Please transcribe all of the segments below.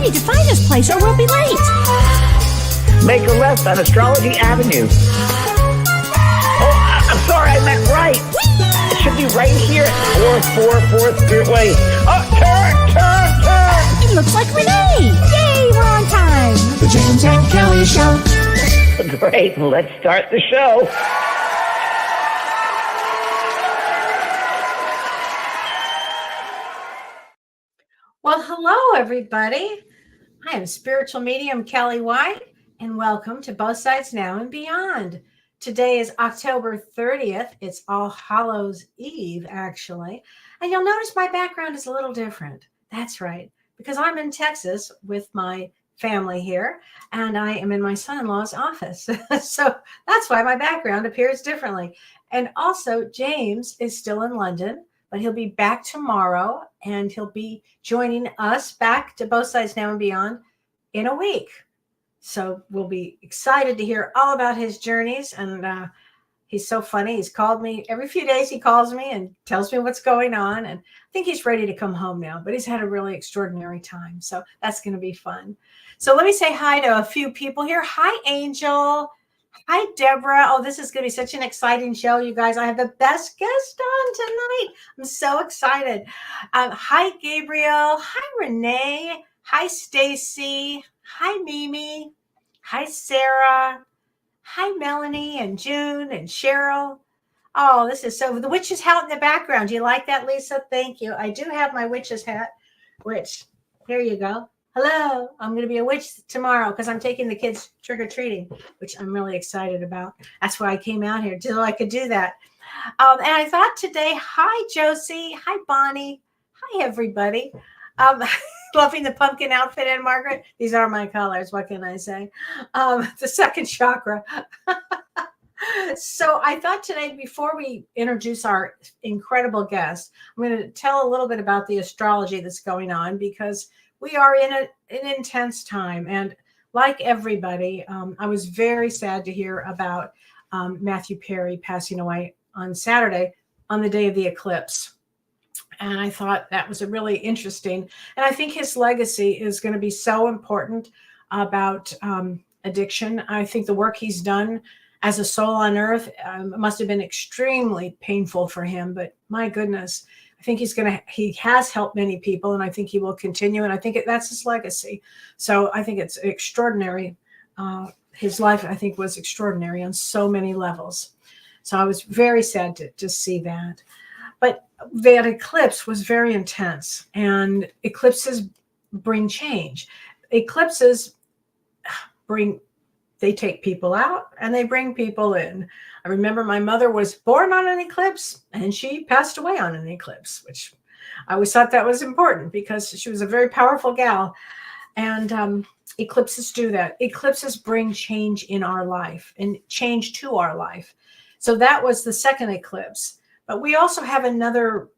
need to find this place or we'll be late. Make a left on Astrology Avenue. Oh, I'm sorry, I meant right. It should be right here at 444 Spirit Way. Oh, turn! It looks like Renee. Yay, we're on time. The James and Kellee Show. Great, let's start the show. Well, hello, everybody. I am spiritual medium Kellee White, and welcome to Both Sides Now and Beyond. Today is October 30th. It's All Hallows Eve, actually. And you'll notice my background is a little different. That's right, because I'm in Texas with my family here, and I am in my son-in-law's office. So that's why my background appears differently. And also, James is still in London, but he'll be back tomorrow, and he'll be joining us back to Both Sides Now and Beyond in a week. So we'll be excited to hear all about his journeys. And he's so funny. He's called me every few days. He calls me and tells me what's going on. And I think he's ready to come home now, but he's had a really extraordinary time. So that's going to be fun. So let me say hi to a few people here. Hi, Angel. Hi, Deborah. Oh, this is going to be such an exciting show, you guys. I have the best guest on tonight. I'm so excited. Hi, Gabriel. Hi, Renee. Hi, Stacy. Hi, Mimi. Hi, Sarah. Hi, Melanie and June and Cheryl. Oh, this is so. The witch's hat in the background. Do you like that, Lisa? Thank you. I do have my witch's hat, which, here you go. Hello, I'm going to be a witch tomorrow because I'm taking the kids trick-or-treating, which I'm really excited about. That's why I came out here, so I could do that. And I thought today, hi, Josie. Hi, Bonnie. Hi, everybody. Loving the pumpkin outfit, and Margaret. These are my colors. What can I say? The second chakra. So I thought today, before we introduce our incredible guest, I'm going to tell a little bit about the astrology that's going on, because we are in an intense time. And like everybody, I was very sad to hear about Matthew Perry passing away on Saturday on the day of the eclipse. And I thought that was a really interesting. And I think his legacy is going to be so important about addiction. I think the work he's done as a soul on earth must have been extremely painful for him. But my goodness, I think he has helped many people, and I think he will continue. And I think that's his legacy. So I think it's extraordinary. His life, I think, was extraordinary on so many levels. So I was very sad to see that. But that eclipse was very intense, and eclipses bring change. Eclipses they take people out and they bring people in. I remember my mother was born on an eclipse and she passed away on an eclipse, which I always thought that was important because she was a very powerful gal. And eclipses do that. Eclipses bring change in our life and change to our life. So that was the second eclipse. But we also have another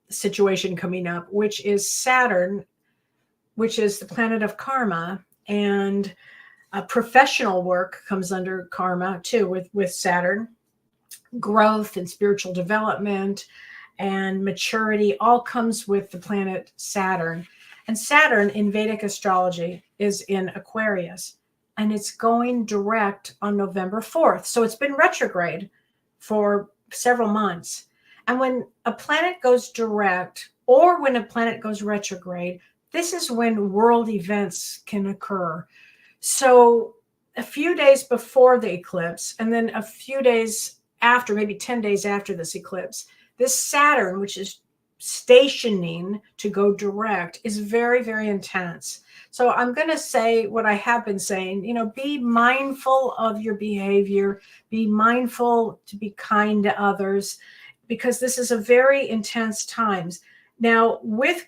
situation coming up, which is Saturn, which is the planet of karma. And professional work comes under karma too with Saturn. Growth and spiritual development and maturity all comes with the planet Saturn. And Saturn in Vedic astrology is in Aquarius, and it's going direct on November 4th. So it's been retrograde for several months. And when a planet goes direct, or when a planet goes retrograde, this is when world events can occur. So a few days before the eclipse, and then a few days after, maybe 10 days after this eclipse, this Saturn, which is stationing to go direct, is very, very intense. So I'm going to say what I have been saying, be mindful of your behavior, be mindful to be kind to others, because this is a very intense times. Now, with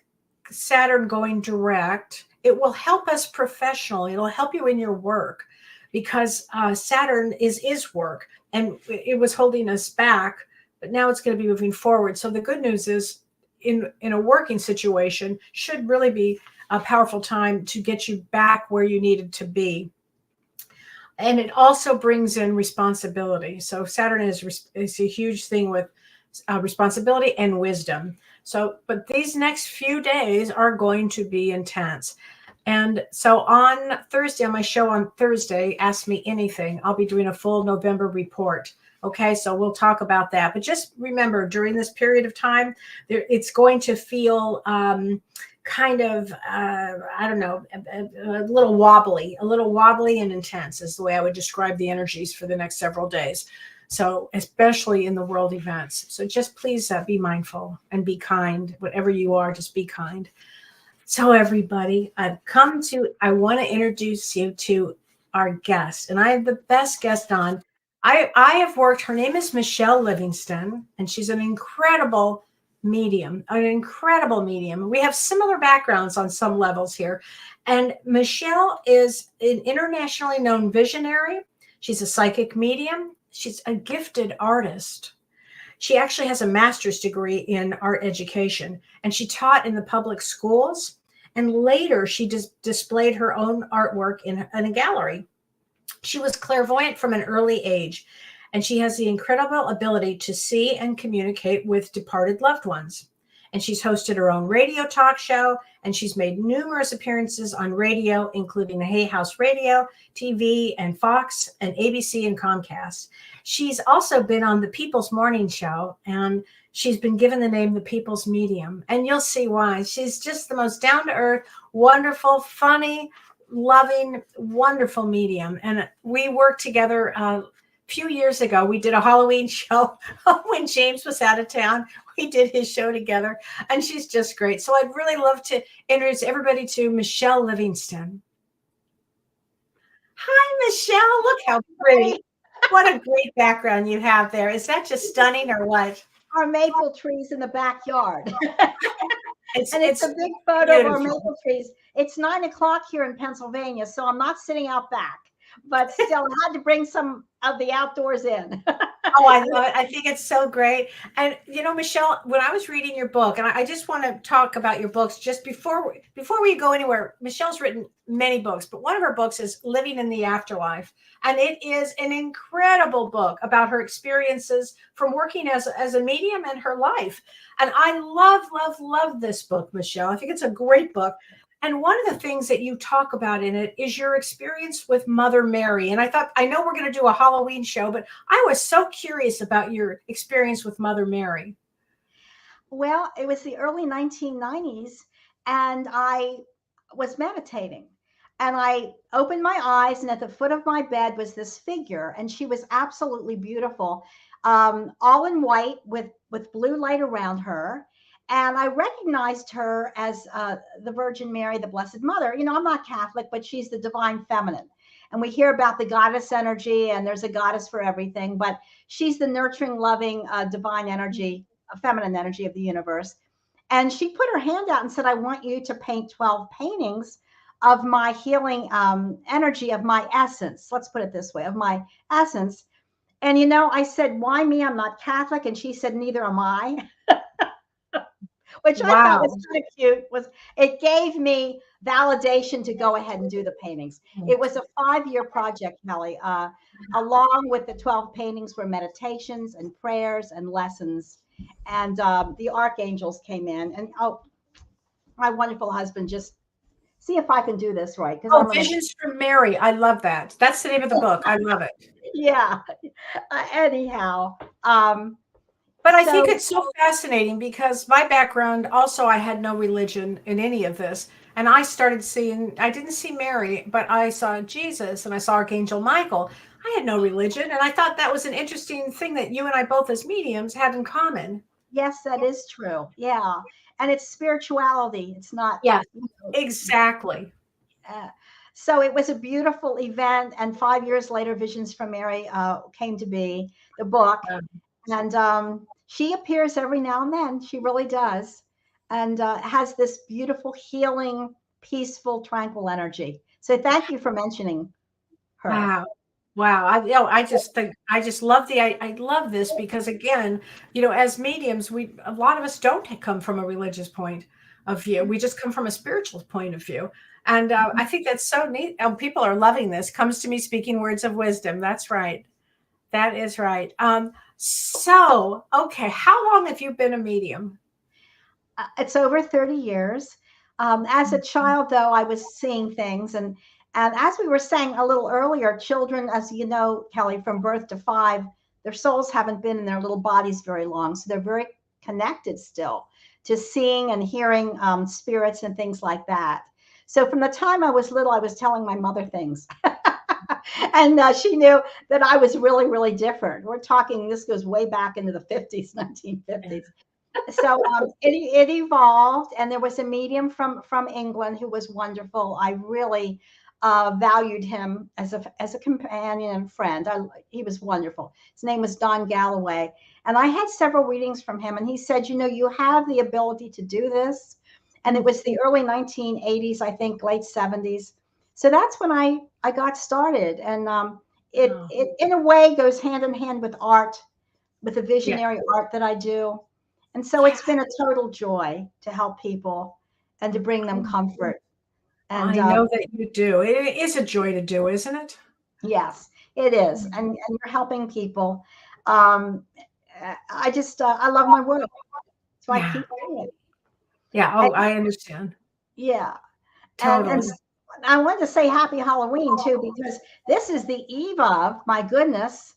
Saturn going direct, it will help us professionally. It'll help you in your work, because Saturn is work, and it was holding us back, but now it's going to be moving forward. So the good news is in a working situation should really be a powerful time to get you back where you needed to be. And it also brings in responsibility. So Saturn is a huge thing with responsibility and wisdom. So, but these next few days are going to be intense. And so on Thursday, on my show on Thursday, Ask Me Anything, I'll be doing a full November report. Okay, so we'll talk about that. But just remember, during this period of time, it's going to feel kind of, I don't know, a little wobbly and intense is the way I would describe the energies for the next several days. So especially in the world events. So just please be mindful and be kind. Whatever you are, just be kind. So everybody, I want to introduce you to our guest. And I have the best guest on. I have worked, her name is Michele Livingston, and she's an incredible medium. We have similar backgrounds on some levels here. And Michele is an internationally known visionary. She's a psychic medium. She's a gifted artist. She actually has a master's degree in art education, and she taught in the public schools. And later, she displayed her own artwork in a gallery. She was clairvoyant from an early age, and she has the incredible ability to see and communicate with departed loved ones. And she's hosted her own radio talk show, and she's made numerous appearances on radio, including the Hay House Radio, TV, and Fox, and ABC, and Comcast. She's also been on the People's Morning Show, and she's been given the name the People's Medium. And you'll see why. She's just the most down-to-earth, wonderful, funny, loving, wonderful medium. And we worked together a few years ago. We did a Halloween show when James was out of town. We did his show together, and she's just great. So I'd really love to introduce everybody to Michele Livingston. Hi, Michele. Look how pretty. What a great background you have there. Is that just stunning or what? Our maple trees in the backyard. It's a big photo beautiful. of our maple trees. It's 9 o'clock here in Pennsylvania, so I'm not sitting out back. But still, I had to bring some of the outdoors in. Oh, I love it. I think it's so great. And you know, Michele, when I was reading your book, and I just want to talk about your books just before we go anywhere. Michele's written many books, but one of her books is Living in the Afterlife. And it is an incredible book about her experiences from working as a medium in her life. And I love this book, Michele. I think it's a great book. And one of the things that you talk about in it is your experience with Mother Mary. And I know we're going to do a Halloween show, but I was so curious about your experience with Mother Mary. Well, it was the early 1990s, and I was meditating. And I opened my eyes, and at the foot of my bed was this figure, and she was absolutely beautiful, all in white with blue light around her. And I recognized her as the Virgin Mary, the Blessed Mother. You know, I'm not Catholic, but she's the divine feminine. And we hear about the goddess energy, and there's a goddess for everything, but she's the nurturing, loving, divine energy, feminine energy of the universe. And she put her hand out and said, I want you to paint 12 paintings of my healing energy, of my essence. Let's put it this way, of my essence. And, you know, I said, why me? I'm not Catholic. And she said, neither am I. Which I thought was kind of cute. It gave me validation to go ahead and do the paintings. It was a 5-year project, Kellee. Along with the 12 paintings were meditations and prayers and lessons. And the archangels came in. And my wonderful husband, just see if I can do this right. Visions from Mary. I love that. That's the name of the book. I love it. Yeah. Anyhow. But I think it's so fascinating because my background, also, I had no religion in any of this. And I started I didn't see Mary, but I saw Jesus and I saw Archangel Michael. I had no religion. And I thought that was an interesting thing that you and I both as mediums had in common. Yes, that is true. Yeah. And it's spirituality. It's not. Yeah, exactly. So it was a beautiful event. And 5 years later, Visions from Mary came to be, the book. And she appears every now and then. She really does. And has this beautiful, healing, peaceful, tranquil energy. So thank you for mentioning her. Wow. I just love I love this because, again, you know, as mediums, a lot of us don't come from a religious point of view. We just come from a spiritual point of view. And I think that's so neat. People are loving this. Comes to me speaking words of wisdom. That's right. That is right. Okay. How long have you been a medium? It's over 30 years. As a child, though, I was seeing things, and as we were saying a little earlier, children, as you know, Kellee, from birth to 5, their souls haven't been in their little bodies very long, so they're very connected still to seeing and hearing spirits and things like that. So from the time I was little, I was telling my mother things. And she knew that I was really, really different. We're talking, this goes way back into the 50s, 1950s. So it evolved, and there was a medium from England who was wonderful. I really valued him as a companion and friend. He was wonderful. His name was Don Galloway, and I had several readings from him. And he said, you have the ability to do this. And it was the early 1980s, I think, late 70s. So that's when I got started, and it in a way goes hand in hand with art, with the visionary art that I do. And so it's been a total joy to help people and to bring them comfort. And I know that you do. It is a joy to do, isn't it? Yes, it is. And you're helping people. I just, I love my work. So I keep doing it. Yeah. Oh, I understand. Yeah. Totally. And I wanted to say happy Halloween too, because this is the eve of, my goodness.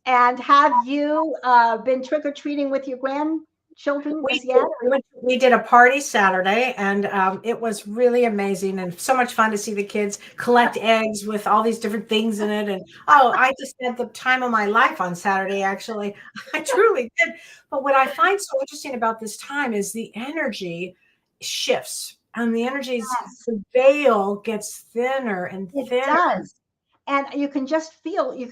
And have you been trick-or-treating with your grandchildren yet? We did a party Saturday, and it was really amazing and so much fun to see the kids collect eggs with all these different things in it. And I just had the time of my life on Saturday, actually. I truly did. But what I find so interesting about this time is the energy shifts, and the energies, the veil gets thinner and thinner. It does. And you can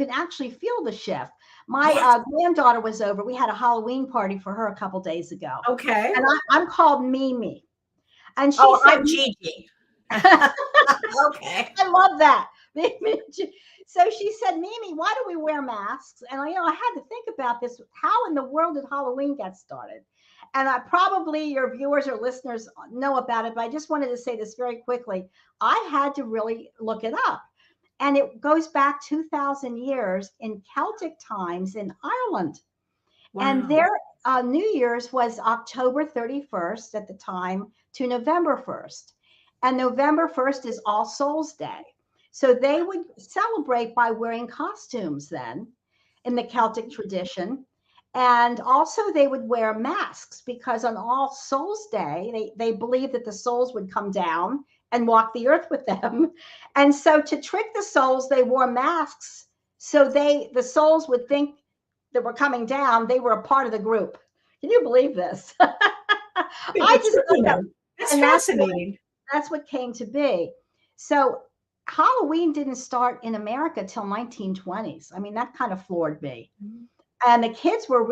actually feel the shift. My granddaughter was over. We had a Halloween party for her a couple days ago. Okay. And I'm called Mimi. And she said, I'm Gigi. Okay. I love that. So she said, Mimi, why do we wear masks? And I had to think about this. How in the world did Halloween get started? And probably your viewers or listeners know about it, but I just wanted to say this very quickly. I had to really look it up. And it goes back 2,000 years in Celtic times in Ireland. Wow. And their New Year's was October 31st at the time to November 1st. And November 1st is All Souls Day. So they would celebrate by wearing costumes then in the Celtic tradition. And also they would wear masks because on All Souls Day, they believed that the souls would come down and walk the earth with them. And so to trick the souls, they wore masks. So the souls would think that were coming down, they were a part of the group. Can you believe this? I just it's fascinating. That's what came to be. So Halloween didn't start in America till 1920s. I mean, that kind of floored me. And the kids were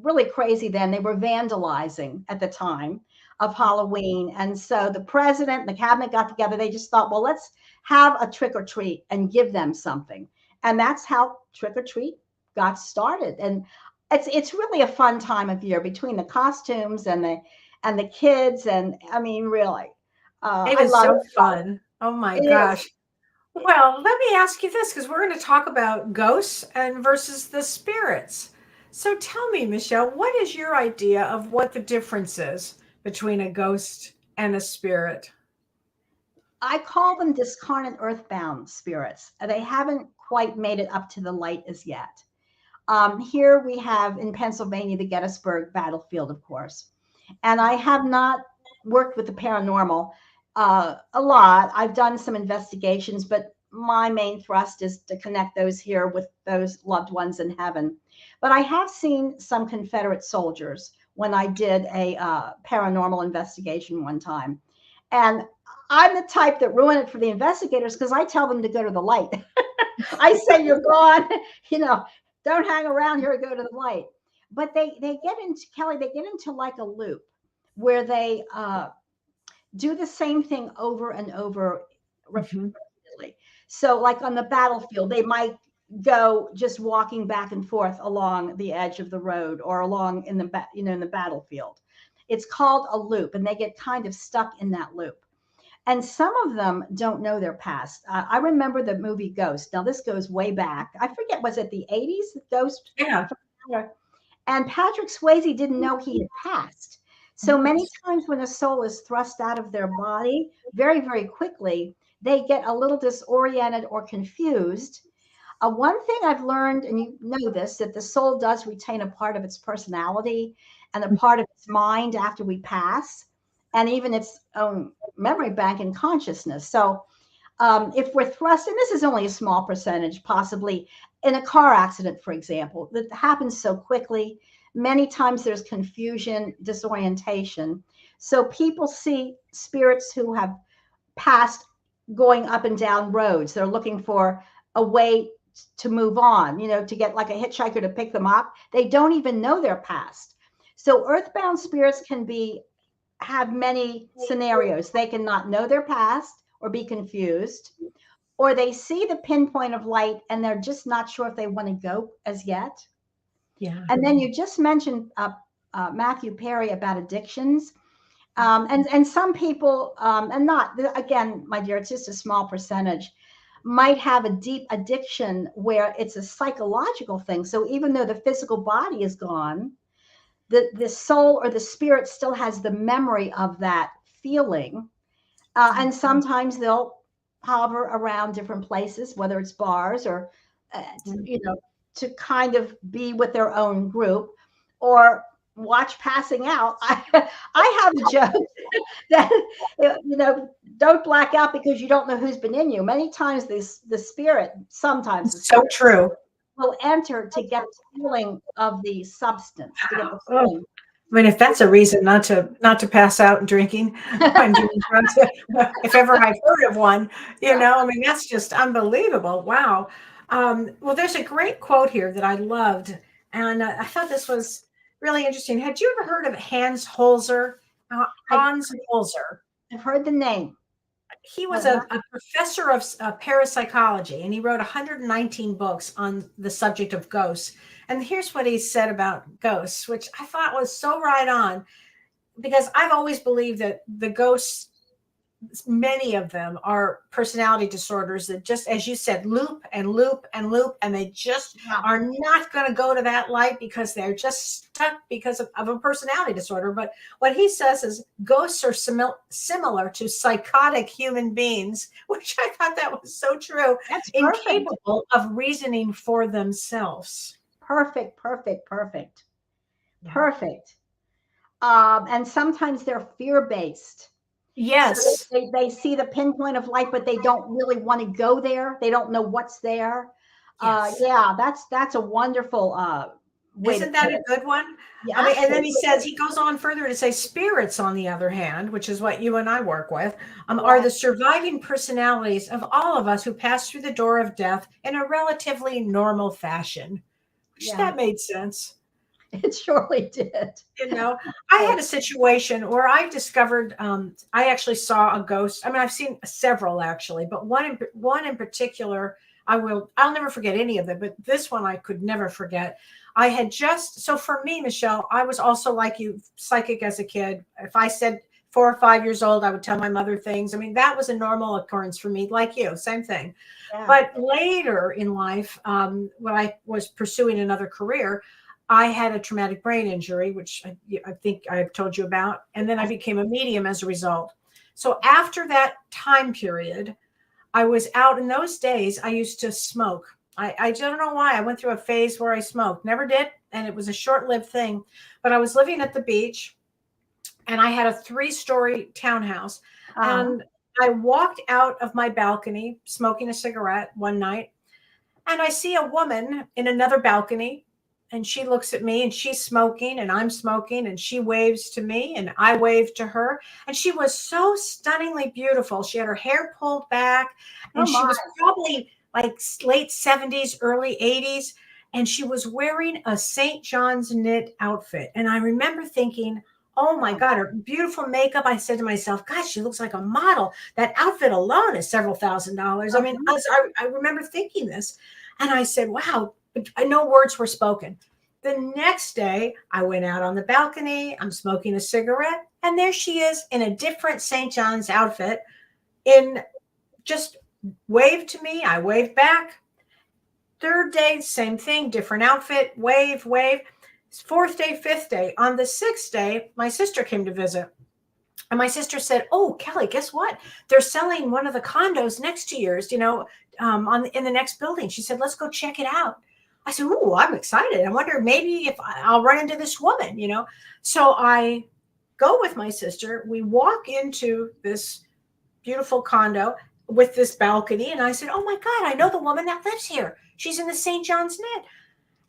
really crazy then. They were vandalizing at the time of Halloween. And so the president and the cabinet got together. They just thought, well, let's have a trick or treat and give them something. And that's how trick or treat got started. And it's really a fun time of year between the costumes and the kids. And I mean, really, it is so fun. Oh my gosh. Well, let me ask you this, because we're going to talk about ghosts and versus the spirits. So tell me, Michele, what is your idea of what the difference is between a ghost and a spirit? I call them discarnate earthbound spirits. They haven't quite made it up to the light as yet. Here we have in Pennsylvania, the Gettysburg battlefield, of course. And I have not worked with the paranormal a lot. I've done some investigations, but my main thrust is to connect those here with those loved ones in heaven. But I have seen some Confederate soldiers when I did a paranormal investigation one time. And I'm the type that ruin it for the investigators because I tell them to go to the light. I say, you're gone, don't hang around here, go to the light. But they get into, Kellee, they get into like a loop where they do the same thing over and over repeatedly. So like on the battlefield, they might go just walking back and forth along the edge of the road or along in the in the battlefield. It's called a loop, and they get kind of stuck in that loop. And some of them don't know their past. I remember the movie Ghost. Now this goes way back. I forget, was it the 80s? Ghost? Yeah. And Patrick Swayze didn't know he had passed. So many times when a soul is thrust out of their body very, very quickly, they get a little disoriented or confused. One thing I've learned, and you know this, that the soul does retain a part of its personality and a part of its mind after we pass, and even its own memory bank and consciousness. So if we're thrust, and this is only a small percentage, possibly in a car accident, for example, that happens so quickly, many times there's confusion, disorientation. So people see spirits who have passed going up and down roads. They're looking for a way to move on, to get like a hitchhiker to pick them up. They don't even know their past. So earthbound spirits can have many scenarios. They can not know their past or be confused, or they see the pinpoint of light and they're just not sure if they want to go as yet. Yeah. And then you just mentioned Matthew Perry about addictions. And some people, and not, again, my dear, it's just a small percentage, might have a deep addiction where it's a psychological thing. So even though the physical body is gone, the soul or the spirit still has the memory of that feeling. And sometimes they'll hover around different places, whether it's bars or, to kind of be with their own group or watch passing out. I have a joke that, don't black out because you don't know who's been in you. Many times the spirit, sometimes the So true. will enter to get the feeling of the substance. To get the feeling. I mean, if that's a reason not to pass out and drinking, and doing drugs, if ever I've heard of one, I mean, that's just unbelievable. Wow. Well, there's a great quote here that I loved, and I thought this was really interesting. Had you ever heard of Hans Holzer? Hans Holzer. I've heard the name. He was a professor of parapsychology, and he wrote 119 books on the subject of ghosts. And here's what he said about ghosts, which I thought was so right on, because I've always believed that the ghosts, many of them are personality disorders that, just as you said, loop and loop and loop, and they just are not going to go to that light because they're just stuck because of a personality disorder. But what he says is ghosts are similar to psychotic human beings, which I thought that was so true. That's incapable of reasoning for themselves. Perfect. And sometimes they're fear-based. Yes. So they see the pinpoint of light, but they don't really want to go there. They don't know what's there. Yes. That's a wonderful way. Isn't that a good one? Yeah. I mean, and then he goes on further to say spirits, on the other hand, which is what you and I work with, are the surviving personalities of all of us who pass through the door of death in a relatively normal fashion. Which that made sense. It surely did. I had a situation where I discovered, I actually saw a ghost. I mean, I've seen several actually, but one in particular, I'll never forget any of them, but this one I could never forget. So for me, Michele, I was also like you, psychic as a kid. If I said 4 or 5 years old, I would tell my mother things. I mean, that was a normal occurrence for me, like you, same thing. Yeah. But later in life, when I was pursuing another career, I had a traumatic brain injury, which I think I've told you about. And then I became a medium as a result. So after that time period, I was out. In those days, I used to smoke. I don't know why. I went through a phase where I smoked. Never did. And it was a short-lived thing. But I was living at the beach, and I had a 3-story townhouse. And I walked out of my balcony smoking a cigarette one night, and I see a woman in another balcony. And she looks at me, and she's smoking, and I'm smoking, and she waves to me, and I wave to her. And she was so stunningly beautiful. She had her hair pulled back, and she was probably like late 70s, early 80s. And she was wearing a St. John's knit outfit. And I remember thinking, oh my God, her beautiful makeup. I said to myself, gosh, she looks like a model. That outfit alone is several $1,000s. I mean, I remember thinking this. And I said, wow. No words were spoken. The next day, I went out on the balcony. I'm smoking a cigarette, and there she is in a different St. John's outfit. Just waved to me. I waved back. Third day, same thing, different outfit. Wave. fourth day, fifth day. On the sixth day, my sister came to visit. And my sister said, "Oh, Kellee, guess what? They're selling one of the condos next to yours, in the next building." She said, "Let's go check it out." I said, "Oh, I'm excited. I wonder maybe if I'll run into this woman, So I go with my sister. We walk into this beautiful condo with this balcony. And I said, "Oh my God, I know the woman that lives here. She's in the St. John's Knit."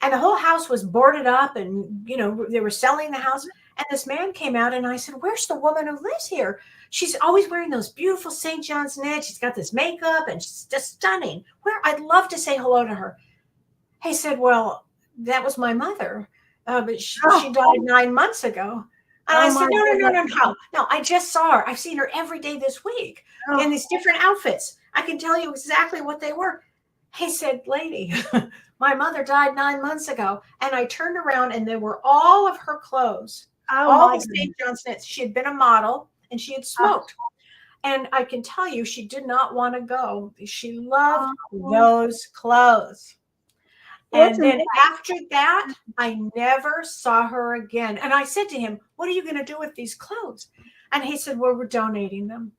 And the whole house was boarded up and, they were selling the house. And this man came out and I said, "Where's the woman who lives here? She's always wearing those beautiful St. John's knit. She's got this makeup and she's just stunning. I'd love to say hello to her." He said, "Well, that was my mother, but she died 9 months ago." And I said, No, I just saw her. I've seen her every day this week in these different outfits. I can tell you exactly what they were." He said, "Lady, my mother died 9 months ago." And I turned around and there were all of her clothes. All the St. John's knits. She had been a model and she had smoked. And I can tell you, she did not want to go. She loved those clothes. And then after that, I never saw her again. And I said to him, "What are you going to do with these clothes?" And he said, "Well, we're donating them."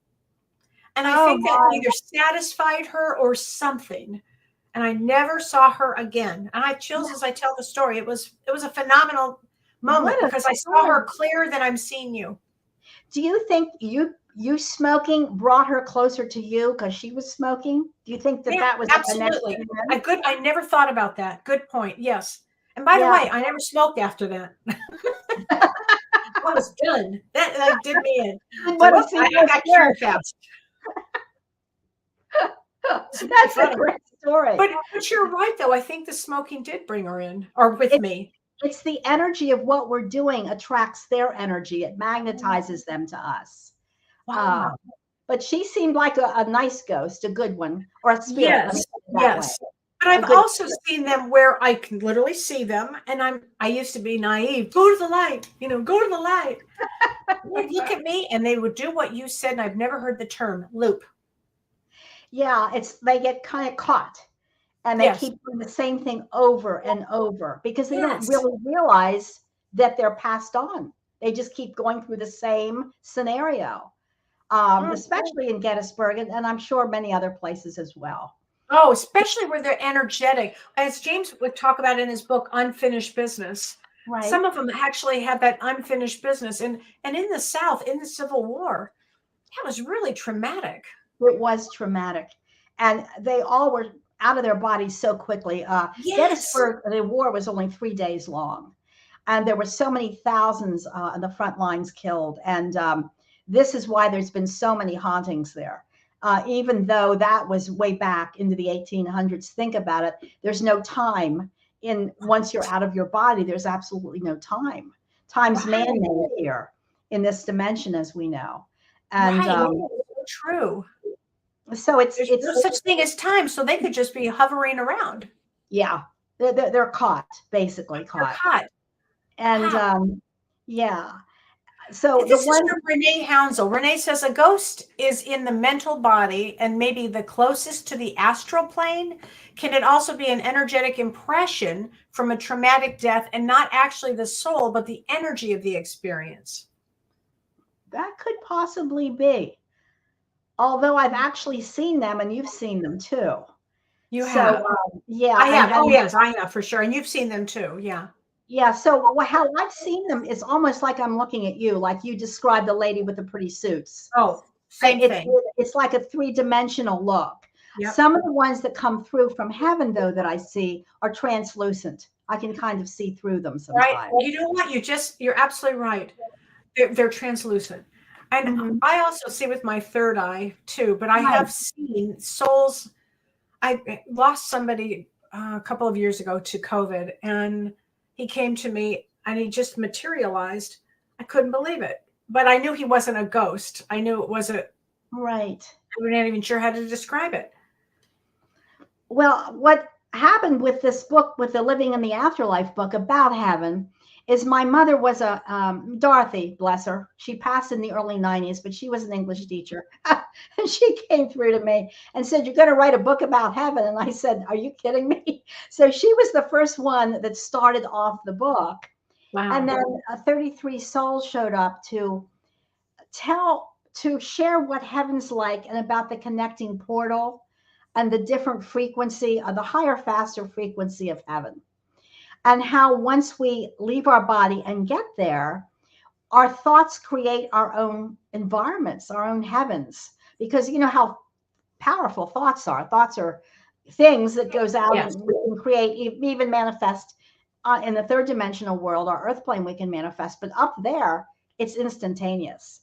And I think that either satisfied her or something. And I never saw her again. And I have chills as I tell the story. It was a phenomenal moment because I saw her clearer than I'm seeing you. Do you think you smoking brought her closer to you because she was smoking? Do you think that was absolutely I never thought about that. Good point. Yes. And by the way, I never smoked after that. I was done. That did me in. I got cured fast. That's a great story. But you're right, though. I think the smoking did bring her in, or with me. It's the energy of what we're doing attracts their energy. It magnetizes them to us. Wow. But she seemed like a nice ghost, a good one, or a spirit. Yes. But I've also seen them where I can literally see them, and I used to be naive. Go to the light, go to the light. They'd look at me, and they would do what you said, and I've never heard the term loop. Yeah, they get kind of caught. And they keep doing the same thing over and over because they don't really realize that they're passed on. They just keep going through the same scenario, especially in Gettysburg, and I'm sure many other places as well. Oh, especially where they're energetic. As James would talk about in his book, Unfinished Business. Right. Some of them actually have that unfinished business. And in the South, in the Civil War, that was really traumatic. It was traumatic. And they all were out of their bodies so quickly. Gettysburg, the war was only 3 days long. And there were so many thousands on the front lines killed. And this is why there's been so many hauntings there. Even though that was way back into the 1800s, think about it. There's no time once you're out of your body, there's absolutely no time. Time's man-made here in this dimension, as we know. And true. So there's no such thing as time, so they could just be hovering around. Yeah, they're caught, basically caught. They're caught. And so this is from Renee Hounsel. Renee says a ghost is in the mental body and maybe the closest to the astral plane. Can it also be an energetic impression from a traumatic death and not actually the soul, but the energy of the experience? That could possibly be. Although I've actually seen them, and you've seen them too. You have? Yeah. I have. Oh, yes, I have for sure. And you've seen them too. Yeah. Yeah. So how I've seen them is almost like I'm looking at you, like you described the lady with the pretty suits. Oh, same thing. It's like a 3-dimensional look. Yep. Some of the ones that come through from heaven, though, that I see are translucent. I can kind of see through them sometimes. Right. You know what? You're absolutely right. They're translucent. And I also see with my third eye too, but I have seen souls. I lost somebody a couple of years ago to COVID, and he came to me and he just materialized. I couldn't believe it, but I knew he wasn't a ghost. I knew it wasn't. Right. I'm not even sure how to describe it. Well, what happened with this book, with the Living in the Afterlife book about heaven, is my mother was a Dorothy, bless her. She passed in the early 90s, but she was an English teacher. And she came through to me and said, "You're going to write a book about heaven." And I said, "Are you kidding me?" So she was the first one that started off the book. Wow. And then 33 souls showed up to share what heaven's like and about the connecting portal and the different frequency of the higher, faster frequency of heaven. And how once we leave our body and get there, our thoughts create our own environments, our own heavens, because you know how powerful thoughts are. Thoughts are things that goes out Yes. and we can create, even manifest in the third dimensional world, our earth plane, we can manifest, but up there, it's instantaneous.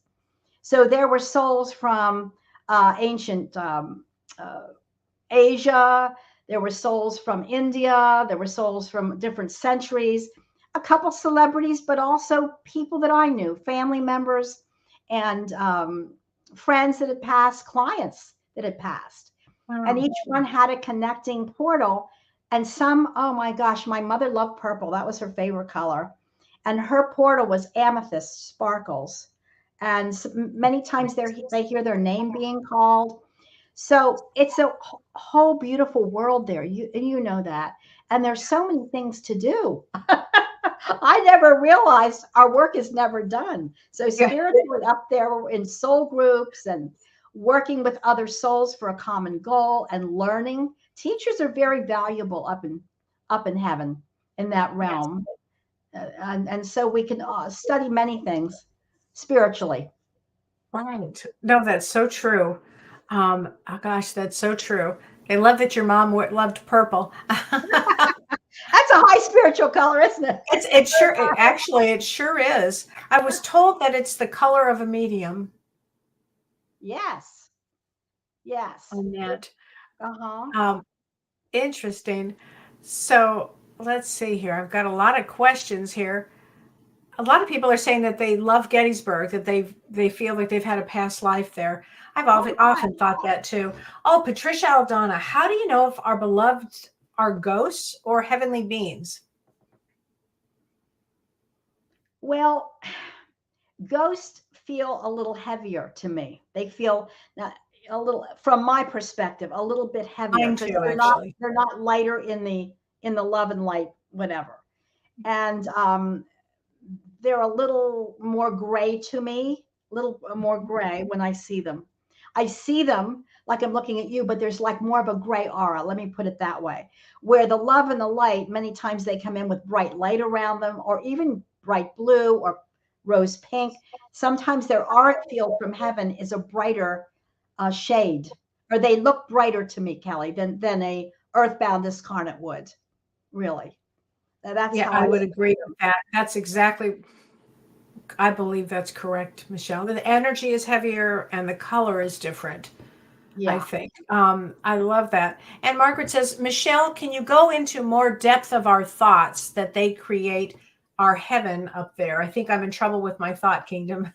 So there were souls from ancient Asia. There were souls from India. There were souls from different centuries, a couple celebrities, but also people that I knew, family members and friends that had passed, clients that had passed. Wow. And each one had a connecting portal. And some, oh my gosh, my mother loved purple. That was her favorite color. And her portal was amethyst sparkles. And many times they hear their name being called. So it's a whole beautiful world there. You know that. And there's so many things to do. I never realized our work is never done. So spiritually up there, we're in soul groups and working with other souls for a common goal and learning. Teachers are very valuable up in heaven in that realm. Yes. And so we can study many things spiritually. Right. No, that's so true. Oh gosh, that's so true. I love that your mom loved purple. That's a high spiritual color, isn't it? It sure is. I was told that it's the color of a medium. Yes. On that. Uh-huh. Interesting. So let's see here. I've got a lot of questions here. A lot of people are saying that they love Gettysburg, that they feel like they've had a past life there. I've often thought that too. Oh, Patricia Aldana, how do you know if our beloved are ghosts or heavenly beings? Well, ghosts feel a little heavier to me. They feel a little, from my perspective, a little bit heavier because they're not lighter in the love and light, whatever. And they're a little more gray to me, a little more gray when I see them. I see them like I'm looking at you, but there's like more of a gray aura. Let me put it that way. Where the love and the light, many times they come in with bright light around them, or even bright blue or rose pink. Sometimes their auric field from heaven is a brighter shade, or they look brighter to me, Kellee, than a Earth-Bound Discarnate would. Really. That's how I would agree with that. That's exactly, I believe that's correct, Michele. The energy is heavier and the color is different. Yeah. I think. I love that. And Margaret says, Michele, can you go into more depth of our thoughts that they create our heaven up there? I think I'm in trouble with my thought kingdom.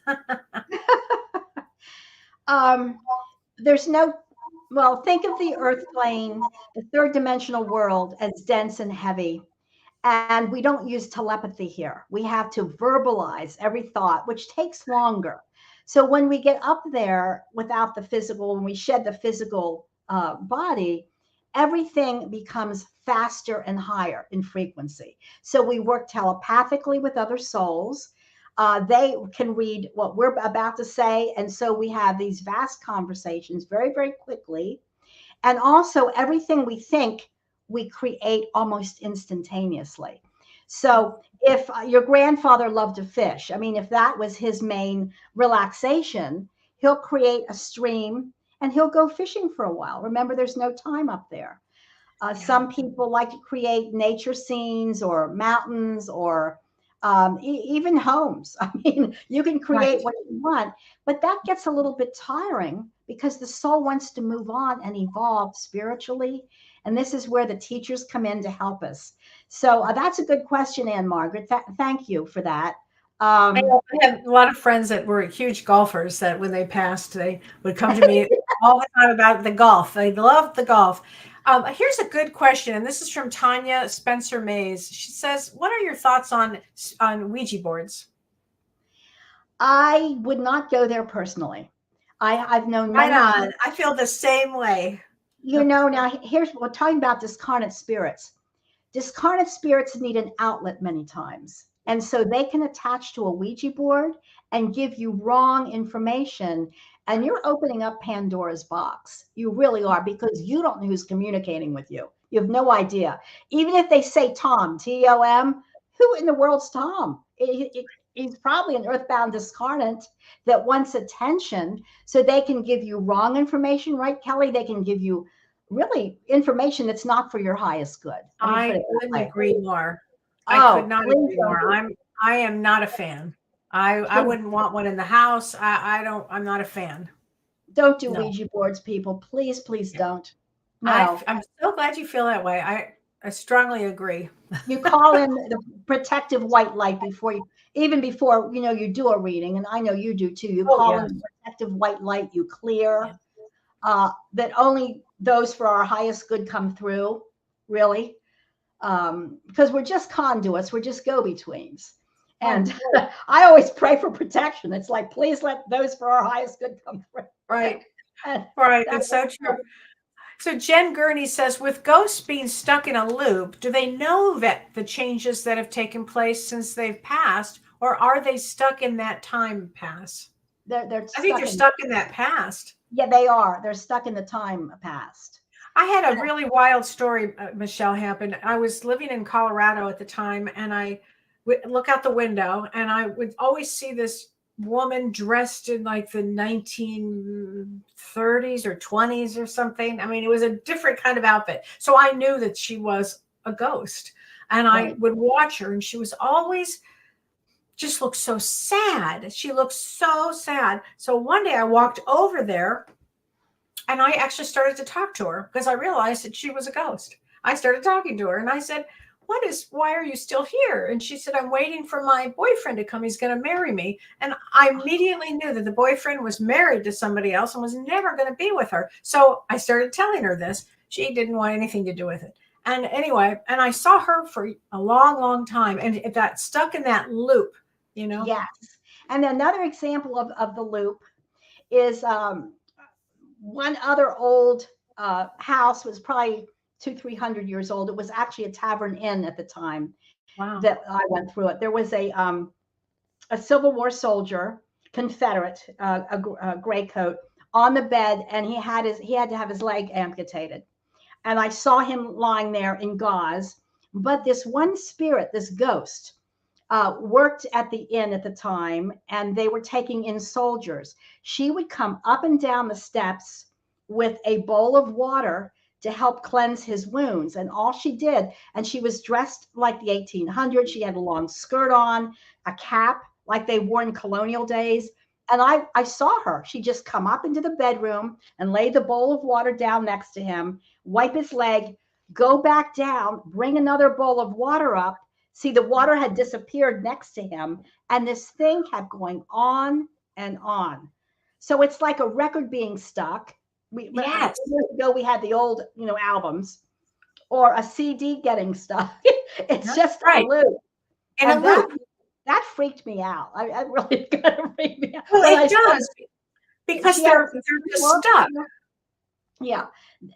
Think of the earth plane, the third dimensional world, as dense and heavy. And we don't use telepathy here. We have to verbalize every thought, which takes longer. So when we get up there without the physical, when we shed the physical body, everything becomes faster and higher in frequency. So we work telepathically with other souls. They can read what we're about to say. And so we have these vast conversations very, very quickly. And also everything we think, we create almost instantaneously. So if your grandfather loved to fish, I mean, if that was his main relaxation, he'll create a stream and he'll go fishing for a while. Remember, there's no time up there. Some people like to create nature scenes or mountains or even homes. I mean, you can create what you want, but that gets a little bit tiring because the soul wants to move on and evolve spiritually. And this is where the teachers come in to help us. So that's a good question, Anne Margaret. Thank you for that. I have a lot of friends that were huge golfers that when they passed, they would come to me all the time about the golf. They loved the golf. Here's a good question, and this is from Tanya Spencer Mays. She says, what are your thoughts on Ouija boards? I would not go there personally. I've known many. Right on. I feel the same way. You know, now we're talking about discarnate spirits. Discarnate spirits need an outlet many times. And so they can attach to a Ouija board and give you wrong information. And you're opening up Pandora's box. You really are, because you don't know who's communicating with you. You have no idea. Even if they say Tom, Tom, who in the world's Tom? He's probably an earthbound discarnate that wants attention, so they can give you wrong information, right, Kellee? They can give you really information that's not for your highest good. I couldn't agree more. Oh, I could not please agree more. I am not a fan. I wouldn't want one in the house. I'm not a fan. Don't do No. Ouija boards, people. Please, please don't. No. I'm so glad you feel that way. I strongly agree. You call in the protective white light before before you do a reading, and I know you do too. You call in the protective white light, you clear, that only those for our highest good come through, really. Because we're just conduits, we're just go-betweens. And I always pray for protection. It's like, please let those for our highest good come through. Right. Right. It's so true. So Jen Gurney says, with ghosts being stuck in a loop, do they know that the changes that have taken place since they've passed, or are they stuck in that time pass? I think they're stuck in that past. Yeah, they are. They're stuck in the time past. I had a really wild story, Michelle, happen. I was living in Colorado at the time, and I would look out the window, and I would always see this woman dressed in like the 1930s or 20s or something. I mean, it was a different kind of outfit. So I knew that she was a ghost, and I would watch her, and she was always just looked so sad. She looked so sad. So one day I walked over there, and I actually started to talk to her because I realized that she was a ghost. I started talking to her, and I said, why are you still here? And she said, I'm waiting for my boyfriend to come. He's going to marry me. And I immediately knew that the boyfriend was married to somebody else and was never going to be with her. So I started telling her this. She didn't want anything to do with it. And anyway, and I saw her for a long, long time. And it got stuck in that loop, Yes. And another example of the loop is one other old house was probably 200-300 years old. It was actually a tavern inn at the time. Wow. That I went through it. There was a Civil War soldier, Confederate, a gray coat, on the bed, and he had to have his leg amputated. And I saw him lying there in gauze. But this one spirit, this ghost, worked at the inn at the time, and they were taking in soldiers. She would come up and down the steps with a bowl of water to help cleanse his wounds. And all she did, and she was dressed like the 1800s. She had a long skirt on, a cap like they wore in colonial days. And I saw her. She just come up into the bedroom and lay the bowl of water down next to him, wipe his leg, go back down, bring another bowl of water up. See, the water had disappeared next to him. And this thing kept going on and on. So it's like a record being stuck. Years ago, we had the old, loalbums, or a CD getting stuck. It's just a loop. And that freaked me out. I really got to freak me out. Well, it does, because they're just stuck. Yeah.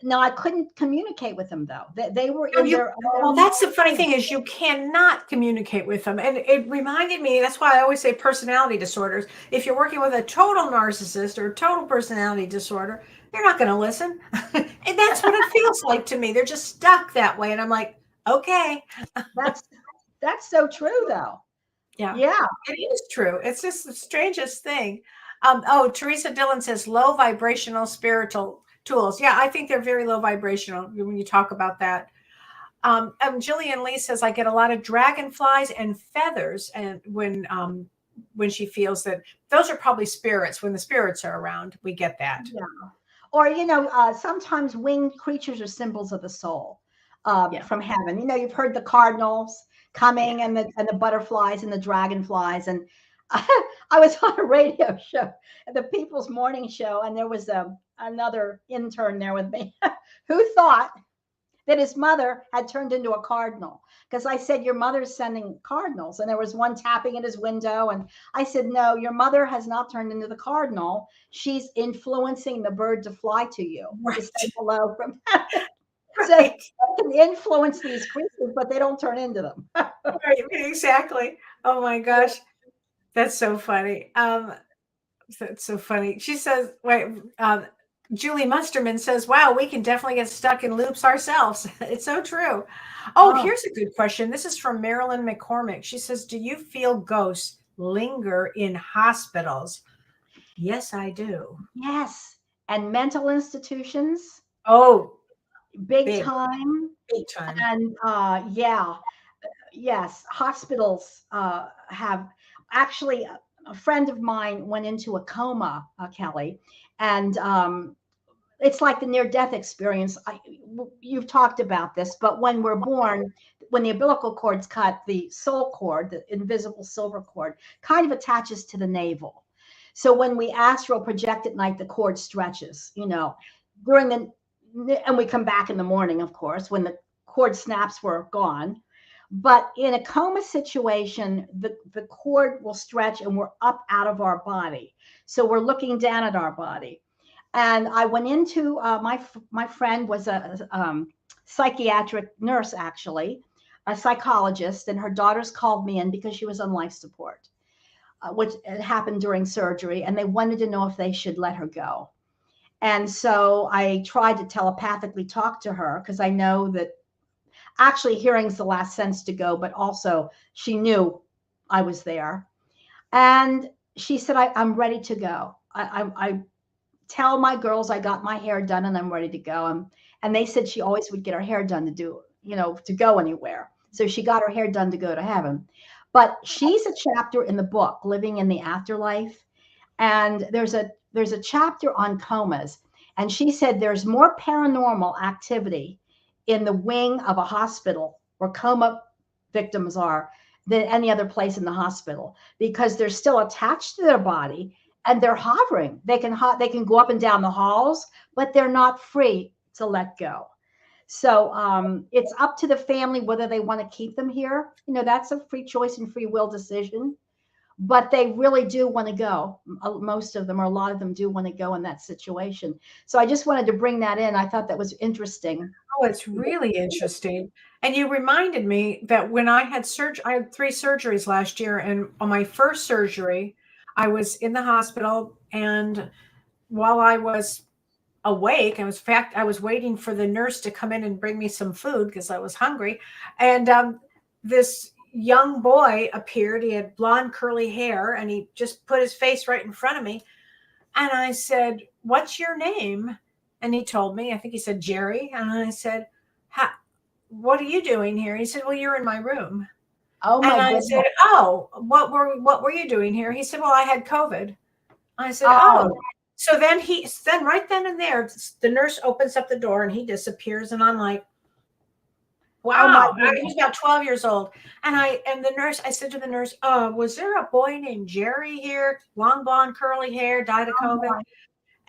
No, I couldn't communicate with them though. They were in their own. Well, that's the funny thing, is you cannot communicate with them. And it reminded me, that's why I always say personality disorders. If you're working with a total narcissist or total personality disorder, they're not going to listen. And that's what it feels like to me. They're just stuck that way. And I'm like, okay. That's so true though. Yeah. Yeah. It is true. It's just the strangest thing. Teresa Dillon says low vibrational spiritual tools. Yeah, I think they're very low vibrational when you talk about that. Jillian Lee says, I get a lot of dragonflies and feathers, and when she feels that those are probably spirits. When the spirits are around, we get that. Yeah. Or, sometimes winged creatures are symbols of the soul from heaven. You've heard the cardinals coming and the butterflies and the dragonflies. And I was on a radio show, the People's Morning Show, and there was another intern there with me who thought that his mother had turned into a cardinal, because I said, your mother's sending cardinals, and there was one tapping at his window, and I said, no, your mother has not turned into the cardinal. She's influencing the bird to fly to you, to say hello from heaven. So they Right. can influence these creatures, but they don't turn into them. Right. Exactly. Oh my gosh. That's so funny. That's so funny. She says, wait, Julie Musterman says, wow, we can definitely get stuck in loops ourselves. It's so true. Oh, Oh, here's a good question. This is from Marilyn McCormick. She says, do you feel ghosts linger in hospitals? Yes, I do. yes. And mental institutions, Oh, big big, time. big time. And yeah, yes, hospitals have actually a friend of mine went into a coma, Kellee, and it's like the near-death experience. You've talked about this, but when we're born, when the umbilical cord's cut, the soul cord, the invisible silver cord, kind of attaches to the navel. So when we astral project at night, the cord stretches, during and we come back in the morning, of course, when the cord snaps, we're gone. But in a coma situation, the cord will stretch and we're up out of our body. So we're looking down at our body. And I went into my friend was a psychiatric nurse, actually, a psychologist, and her daughters called me in because she was on life support, which had happened during surgery, and they wanted to know if they should let her go. And so I tried to telepathically talk to her because I know that actually hearing's the last sense to go, but also she knew I was there. And she said, I'm ready to go. I tell my girls I got my hair done and I'm ready to go. And they said she always would get her hair done to do, to go anywhere. So she got her hair done to go to heaven. But she's a chapter in the book, Living in the Afterlife. And there's a chapter on comas. And she said there's more paranormal activity in the wing of a hospital where coma victims are than any other place in the hospital, because they're still attached to their body and they're hovering. They can go up and down the halls, but they're not free to let go. So it's up to the family whether they want to keep them here. That's a free choice and free will decision. But they really do want to go. Most of them, or a lot of them, do want to go in that situation. So I just wanted to bring that in. I thought that was interesting. Oh, it's really interesting. And you reminded me that when I had I had 3 surgeries last year. And on my first surgery, I was in the hospital. And while I was awake, I was waiting for the nurse to come in and bring me some food because I was hungry. And this young boy appeared. He had blonde curly hair and he just put his face right in front of me. And I said, what's your name? And he told me, I think he said Jerry. And I said, what are you doing here? He said, well, you're in my room. Oh And my I goodness. said, oh, what were you doing here? He said, well, I had COVID. I said, Oh, oh. So then right then and there, the nurse opens up the door and he disappears. And I'm like, oh my wow. He goodness. was about 12 years old. And I said to the nurse, was there a boy named Jerry here? Long blonde curly hair, died of Oh COVID. my.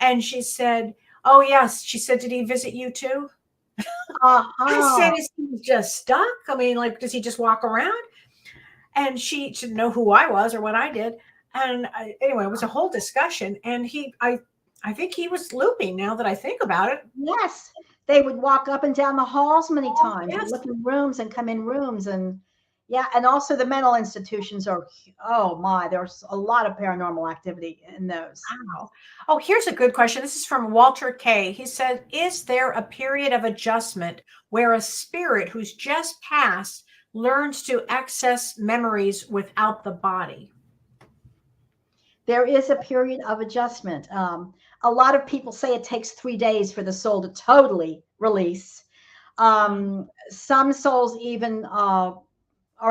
And she said, oh yes. She said, did he visit you too? I said, Uh-huh. is he just stuck? I mean, like, does he just walk around? And she didn't know who I was or what I did. And anyway, it was a whole discussion. And I think he was looping now that I think about it. Yes. They would walk up and down the halls many times and Yes. look in rooms and come in rooms. And yeah, and also the mental institutions are, oh my, there's a lot of paranormal activity in those. Wow. Oh, here's a good question. This is from Walter K. He said, is there a period of adjustment where a spirit who's just passed learns to access memories without the body? There is a period of adjustment. A lot of people say it takes 3 days for the soul to totally release. Some souls even are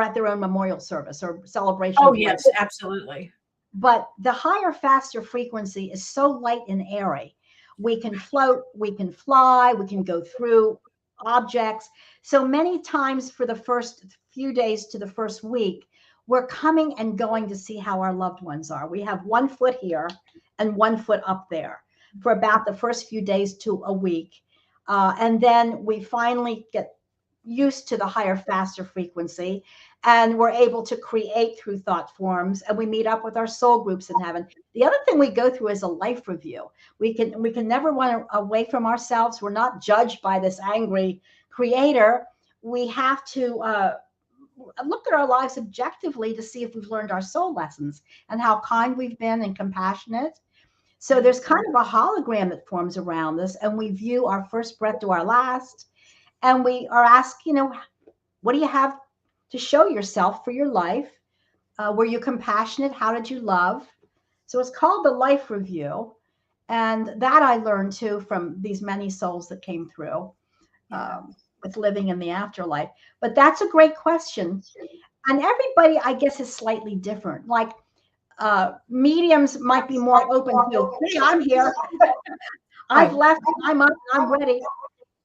at their own memorial service or celebration Oh, of life. yes, absolutely. But the higher, faster frequency is so light and airy. We can float, we can fly, we can go through objects. So many times for the first few days to the first week, we're coming and going to see how our loved ones are. We have 1 foot here and 1 foot up there for about the first few days to a week. And then we finally get used to the higher, faster frequency, and we're able to create through thought forms, and we meet up with our soul groups in heaven. The other thing we go through is a life review. We can never run away from ourselves. We're not judged by this angry creator. We have to look at our lives objectively to see if we've learned our soul lessons and how kind we've been and compassionate. So there's kind of a hologram that forms around us, and we view our first breath to our last, and we are asked, what do you have to show yourself for your life? Were you compassionate? How did you love? So it's called the life review. And that I learned too from these many souls that came through with living in the afterlife. But that's a great question. And everybody, I guess, is slightly different. Like mediums might be more open to, hey, I'm here. I've left, I'm up, I'm ready.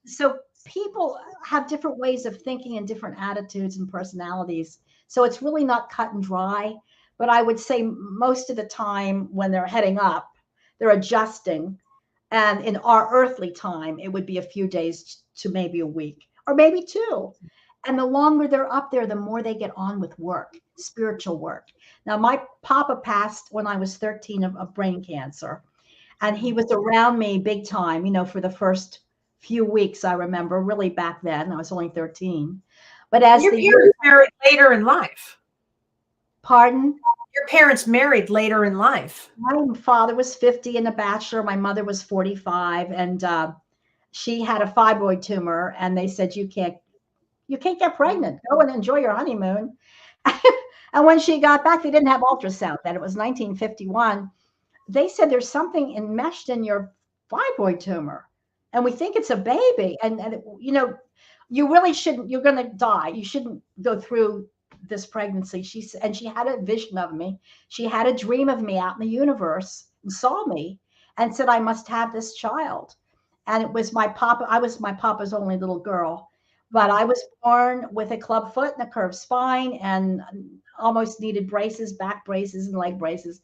So people have different ways of thinking and different attitudes and personalities. So it's really not cut and dry. But I would say most of the time when they're heading up, they're adjusting. And in our earthly time, it would be a few days to maybe a week or maybe 2. And the longer they're up there, the more they get on with work, spiritual work. Now, my papa passed when I was 13 of brain cancer. And he was around me big time, for the first few weeks, I remember, really back then. I was only 13. But as your parents married later in life. Pardon? Your parents married later in life. My father was 50 and a bachelor. My mother was 45, and she had a fibroid tumor. And they said, you can't get pregnant. Go and enjoy your honeymoon. And when she got back, they didn't have ultrasound then. It was 1951. They said there's something enmeshed in your fibroid tumor, and we think it's a baby. And you really shouldn't. You're going to die. You shouldn't go through this pregnancy. She had a vision of me. She had a dream of me out in the universe and saw me and said, I must have this child. And it was my papa. I was my papa's only little girl, but I was born with a club foot and a curved spine and almost needed braces, back braces and leg braces.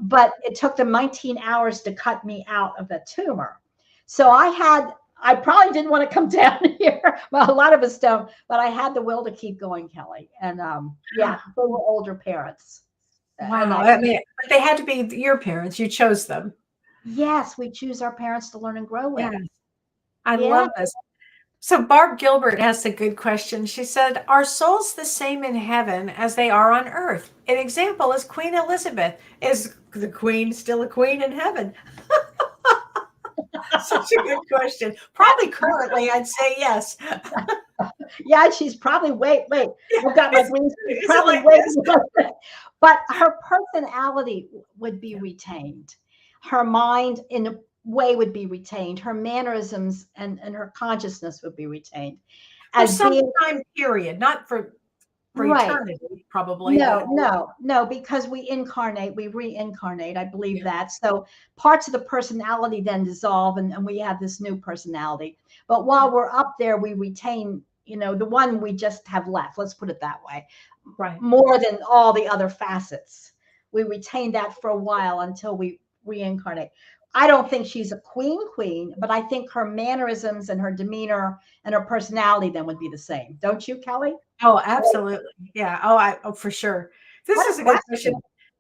But it took them 19 hours to cut me out of the tumor. So I probably didn't want to come down here. Well, a lot of us don't, but I had the will to keep going, Kellee. And they were older parents. Wow. But they had to be your parents. You chose them. Yes, we choose our parents to learn and grow with. Yes. I love this. So Barb Gilbert asked a good question. She said, are souls the same in heaven as they are on earth? An example is Queen Elizabeth. Is the queen still a queen in heaven? Such a good question. Probably currently, I'd say yes. Yeah, she's probably wait. I've got my green screen. Probably but her personality would be retained. Her mind, in a way, would be retained. Her mannerisms and her consciousness would be retained. As some time period, not for eternity, probably. No, because we reincarnate. I believe that. So parts of the personality then dissolve and we have this new personality. But while we're up there, we retain, the one we just have left. Let's put it that way. Right. More than all the other facets. We retain that for a while until we reincarnate. I don't think she's a queen, but I think her mannerisms and her demeanor and her personality then would be the same. Don't you, Kellee? Oh, absolutely. Yeah. Oh, for sure. This is a good question.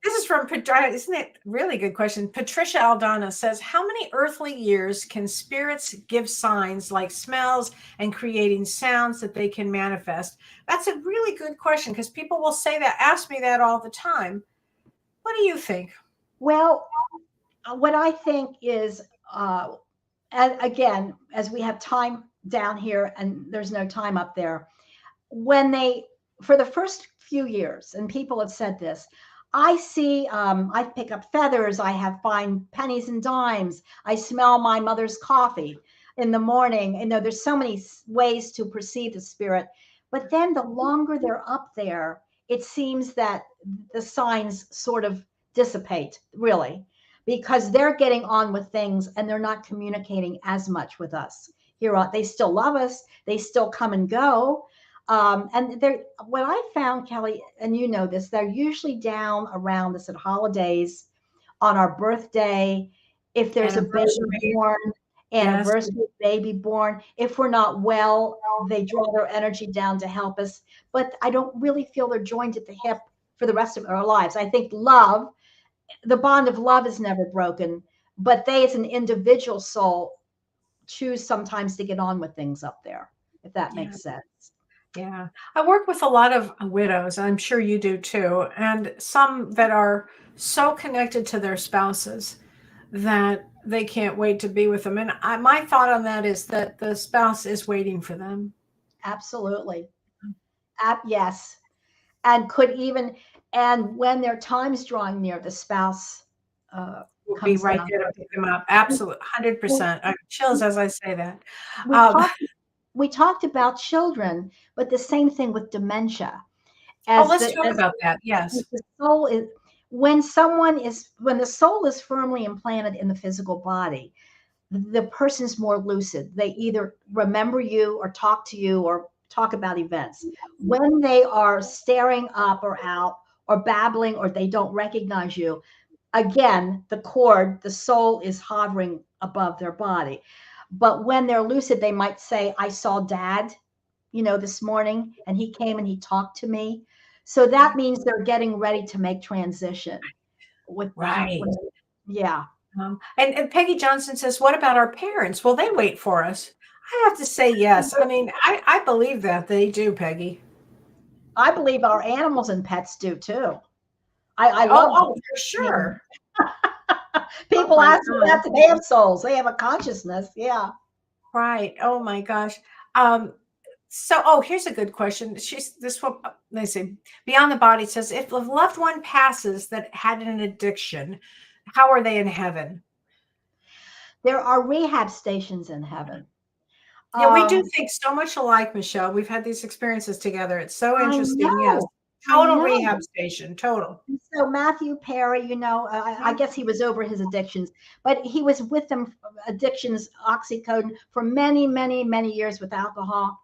This is from Patricia. Isn't it really good question? Patricia Aldana says, how many earthly years can spirits give signs like smells and creating sounds that they can manifest? That's a really good question because people will ask me that all the time. What do you think? Well, what I think is, and again, as we have time down here and there's no time up there, for the first few years, and people have said this, I see, I pick up feathers, I find pennies and dimes, I smell my mother's coffee in the morning. There's so many ways to perceive the spirit. But then the longer they're up there, it seems that the signs sort of dissipate, really, because they're getting on with things and they're not communicating as much with us. They still love us. They still come and go. And what I found, Kellee, and you know this, they're usually down around us at holidays, on our birthday, if there's a baby born, anniversary, baby born. If we're not well, they draw their energy down to help us. But I don't really feel they're joined at the hip for the rest of our lives. I think love, the bond of love is never broken, but they as an individual soul choose sometimes to get on with things up there, if that makes sense. Yeah. I work with a lot of widows. I'm sure you do too. And some that are so connected to their spouses that they can't wait to be with them. And my thought on that is that the spouse is waiting for them. Absolutely. Yes. And could even, and when their time's drawing near, the spouse Will be right there to pick them up. Absolutely. 100%. I have chills as I say that. We talked about children, but the same thing with dementia. Let's talk about that. Yes. The soul is, when the soul is firmly implanted in the physical body, the person's more lucid. They either remember you or talk to you or talk about events. When they are staring up or out or babbling or they don't recognize you, again, the soul is hovering above their body. But when they're lucid, they might say, I saw dad, this morning, and he came and he talked to me. So that means they're getting ready to make transition. Yeah. And Peggy Johnson says, what about our parents? Will they wait for us? I have to say yes. I mean, I believe that they do, Peggy. I believe our animals and pets do too. I love them. For sure. People ask me that, they have souls. They have a consciousness. Yeah. Right. Oh my gosh. Here's a good question. They say Beyond the Body says, if a loved one passes that had an addiction, how are they in heaven? There are rehab stations in heaven. Yeah, we do think so much alike, Michelle. We've had these experiences together. It's so interesting. Yes. Total rehab station. Total. So Matthew Perry, I guess he was over his addictions, but he was with them, addictions, oxycodone, for many, many, many years with alcohol.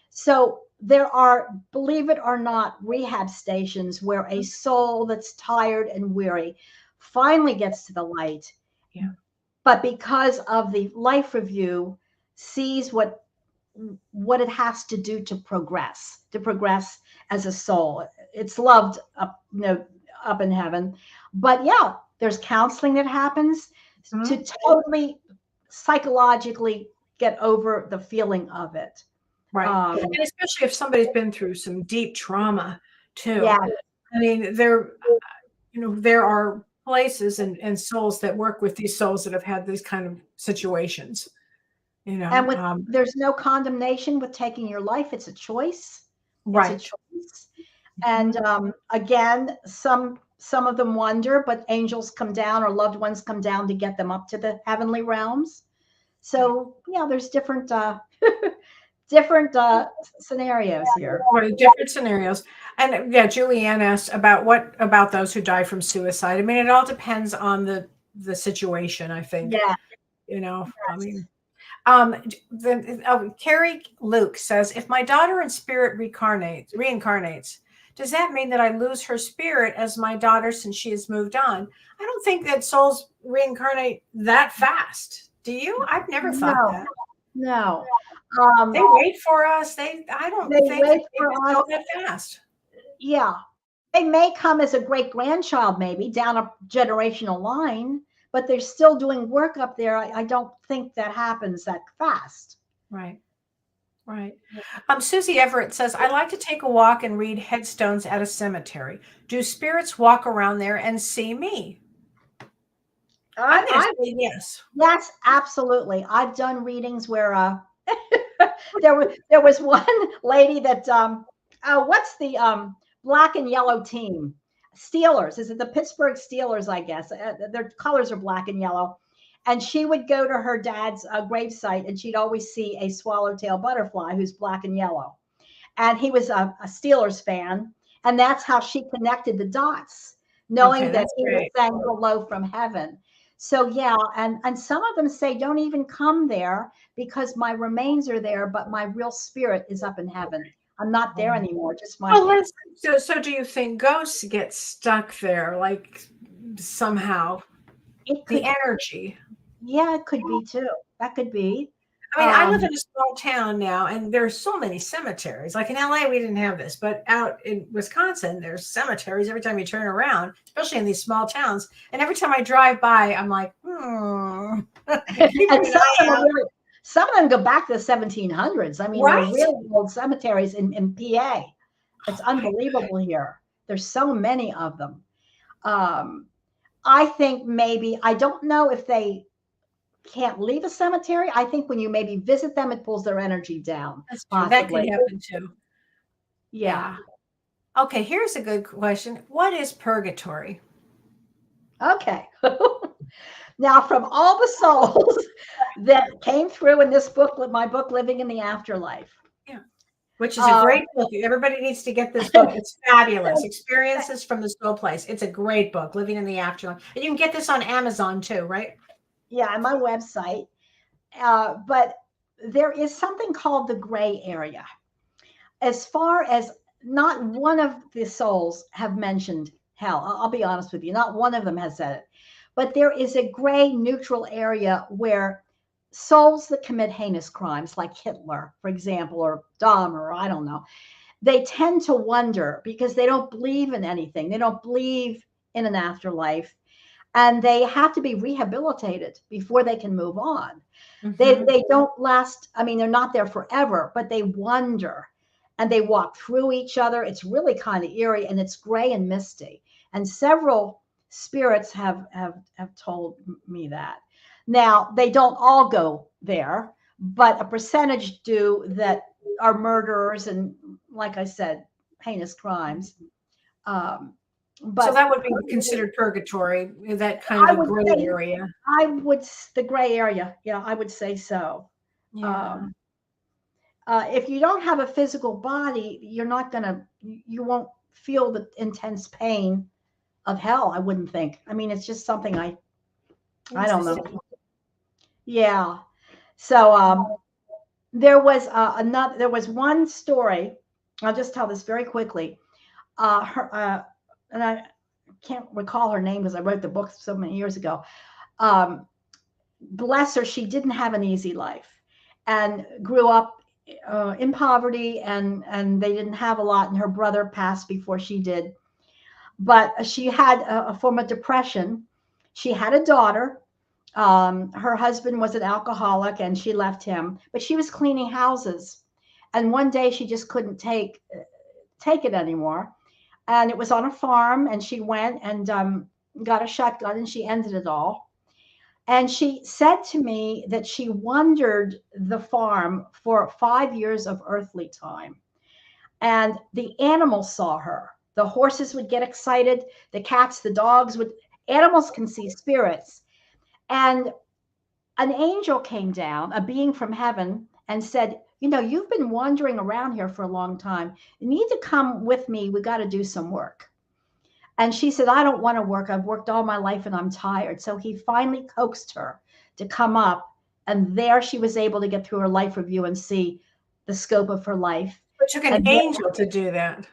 So there are, believe it or not, rehab stations where a soul that's tired and weary finally gets to the light. Yeah. But because of the life review, sees what it has to do to progress as a soul. It's loved up in heaven. But yeah, there's counseling that happens to totally psychologically get over the feeling of it. Right. And especially if somebody's been through some deep trauma too. Yeah. I mean, there are places and souls that work with these souls that have had these kind of situations. And there's no condemnation with taking your life. It's a choice. Right. It's a choice. And again, some of them wonder, but angels come down or loved ones come down to get them up to the heavenly realms. So yeah, there's different scenarios here. Different scenarios. And yeah, Julianne asked what about those who die from suicide? I mean, it all depends on the situation, I think. Yeah. Yes. I mean, Carrie Luke says, if my daughter in spirit reincarnates, does that mean that I lose her spirit as my daughter since she has moved on? I don't think that souls reincarnate that fast. Do you? I've never thought that. No. They wait for us. I don't think they go that fast. Yeah. They may come as a great grandchild, maybe down a generational line, but they're still doing work up there. I don't think that happens that fast. Right. Susie Everett says, I like to take a walk and read headstones at a cemetery. Do spirits walk around there and see me? Yes. Yes, absolutely. I've done readings where there was one lady that what's the black and yellow team? Steelers. Is it the Pittsburgh Steelers? I guess their colors are black and yellow. And she would go to her dad's gravesite, and she'd always see a swallowtail butterfly who's black and yellow. And he was a Steelers fan, and that's how she connected the dots, knowing that he was saying hello from heaven. So yeah, and some of them say, don't even come there because my remains are there, but my real spirit is up in heaven. I'm not there anymore. Just my. So do you think ghosts get stuck there, like somehow? The energy. Yeah, it could be too. That could be. I mean, I live in a small town now, and there's so many cemeteries. Like in LA, we didn't have this, but out in Wisconsin, there's cemeteries every time you turn around, especially in these small towns. And every time I drive by, I'm like, and some of them go back to the 1700s. I mean, Right? they're really old cemeteries in PA. It's unbelievable here. There's so many of them. I think maybe, I don't know if they can't leave a cemetery. I think when you maybe visit them, it pulls their energy down. That's true. That could happen too. Yeah. Okay, here's a good question. What is purgatory? Okay. Now, from all the souls that came through in this book, my book, Living in the Afterlife. Yeah. Which is a great book. Everybody needs to get this book. It's fabulous. Experiences from the Soul Place. It's a great book, Living in the Afterlife. And you can get this on Amazon too, right? Yeah, on my website. But there is something called the gray area. As far as not one of the souls have mentioned hell, I'll be honest with you, not one of them has said it. But there is a gray neutral area where souls that commit heinous crimes, like Hitler, for example, or Dahmer, or I don't know, they tend to wonder because they don't believe in anything. They don't believe in an afterlife. And they have to be rehabilitated before they can move on. Mm-hmm. They don't last. I mean, they're not there forever, but they wonder and they walk through each other. It's really kind of eerie, and it's gray and misty. And several spirits have told me that. Now, they don't all go there, but a percentage do that are murderers and, like I said, heinous crimes. But so that would be considered purgatory, that kind of a gray area. The gray area. Yeah, I would say so. Yeah. If you don't have a physical body, you won't feel the intense pain of hell, I wouldn't think. I mean, it's just something I don't know. Yeah. So there was one story. I'll just tell this very quickly. And I can't recall her name because I wrote the book so many years ago. Bless her, she didn't have an easy life and grew up in poverty, and they didn't have a lot, and her brother passed before she did. But she had a form of depression. She had a daughter. Her husband was an alcoholic, and she left him, but she was cleaning houses. And one day she just couldn't take it anymore. And it was on a farm, and she went and got a shotgun, and she ended it all. And she said to me that she wandered the farm for 5 years of earthly time. And the animals saw her. The horses would get excited. The cats, the dogs animals can see spirits. And an angel came down, a being from heaven, and said, you've been wandering around here for a long time. You need to come with me. We got to do some work. And she said, I don't want to work. I've worked all my life and I'm tired. So he finally coaxed her to come up. And there she was able to get through her life review and see the scope of her life. It took an angel to do that.